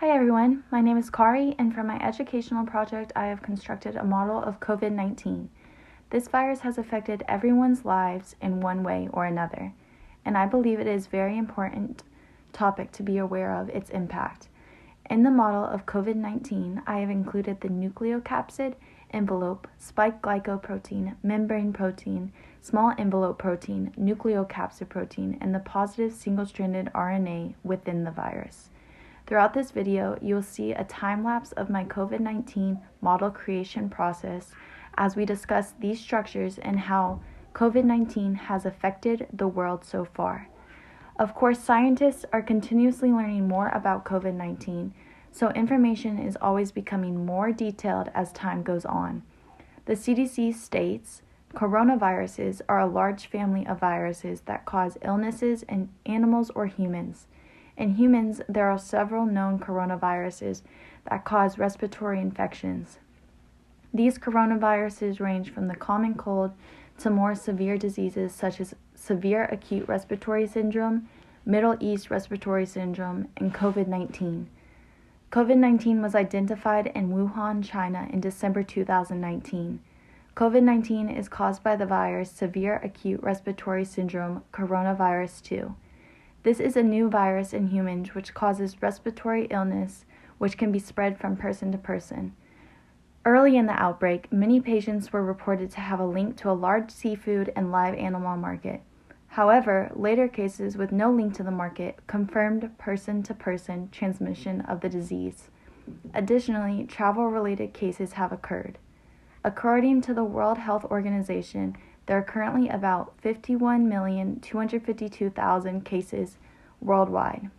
Hi everyone, my name is Kari, and for my educational project I have constructed a model of COVID-19. This virus has affected everyone's lives in one way or another, and I believe it is a very important topic to be aware of its impact. In the model of COVID-19, I have included the nucleocapsid, envelope, spike glycoprotein, membrane protein, small envelope protein, nucleocapsid protein, and the positive single-stranded RNA within the virus. Throughout this video, you'll see a time-lapse of my COVID-19 model creation process as we discuss these structures and how COVID-19 has affected the world so far. Of course, scientists are continuously learning more about COVID-19, so information is always becoming more detailed as time goes on. The CDC states coronaviruses are a large family of viruses that cause illnesses in animals or humans. In humans, there are several known coronaviruses that cause respiratory infections. These coronaviruses range from the common cold to more severe diseases such as severe acute respiratory syndrome, Middle East respiratory syndrome, and COVID-19. COVID-19 was identified in Wuhan, China in December 2019. COVID-19 is caused by the virus severe acute respiratory syndrome coronavirus 2. This is a new virus in humans which causes respiratory illness which can be spread from person to person. Early in the outbreak, many patients were reported to have a link to a large seafood and live animal market. However, later cases with no link to the market confirmed person-to-person transmission of the disease. Additionally, travel-related cases have occurred. According to the World Health Organization, there are currently about 51,252,000 cases worldwide.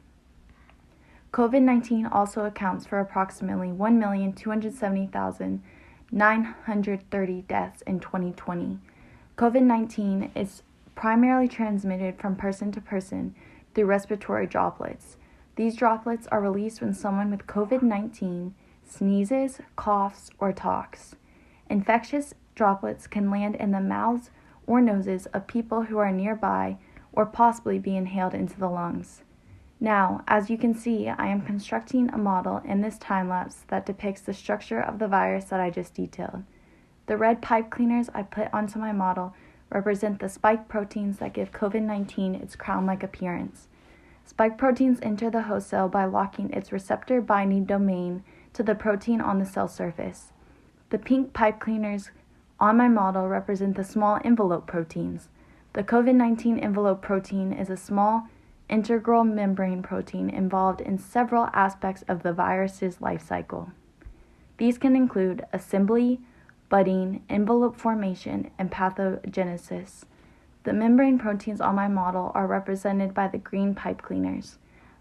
COVID-19 also accounts for approximately 1,270,930 deaths in 2020. COVID-19 is primarily transmitted from person to person through respiratory droplets. These droplets are released when someone with COVID-19 sneezes, coughs, or talks. Infectious droplets can land in the mouths or noses of people who are nearby or possibly be inhaled into the lungs. Now, as you can see, I am constructing a model in this time-lapse that depicts the structure of the virus that I just detailed. The red pipe cleaners I put onto my model represent the spike proteins that give COVID-19 its crown-like appearance. Spike proteins enter the host cell by locking its receptor binding domain to the protein on the cell surface. The pink pipe cleaners on my model represent the small envelope proteins. The COVID-19 envelope protein is a small integral membrane protein involved in several aspects of the virus's life cycle. These can include assembly, budding, envelope formation, and pathogenesis. The membrane proteins on my model are represented by the green pipe cleaners.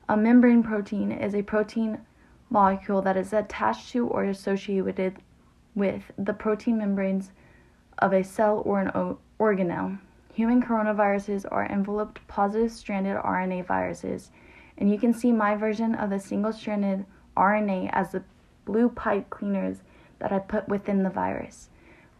A membrane protein is a protein molecule that is attached to or associated with the protein membranes of a cell or an organelle. Human coronaviruses are enveloped positive-stranded RNA viruses, and you can see my version of the single-stranded RNA as the blue pipe cleaners that I put within the virus.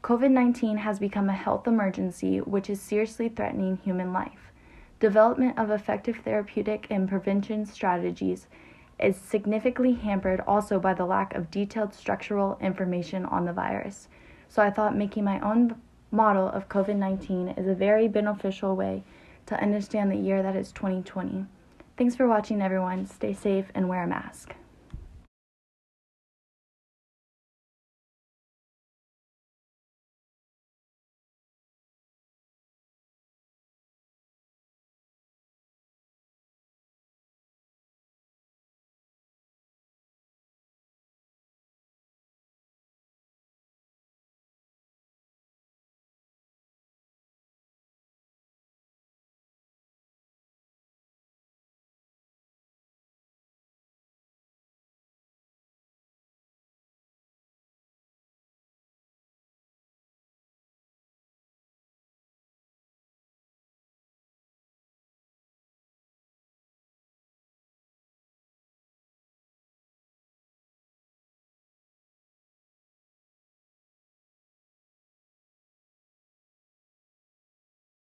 COVID-19 has become a health emergency which is seriously threatening human life. Development of effective therapeutic and prevention strategies is significantly hampered also by the lack of detailed structural information on the virus. So I thought making my own model of COVID-19 is a very beneficial way to understand the year that is 2020. Thanks for watching, everyone. Stay safe and wear a mask.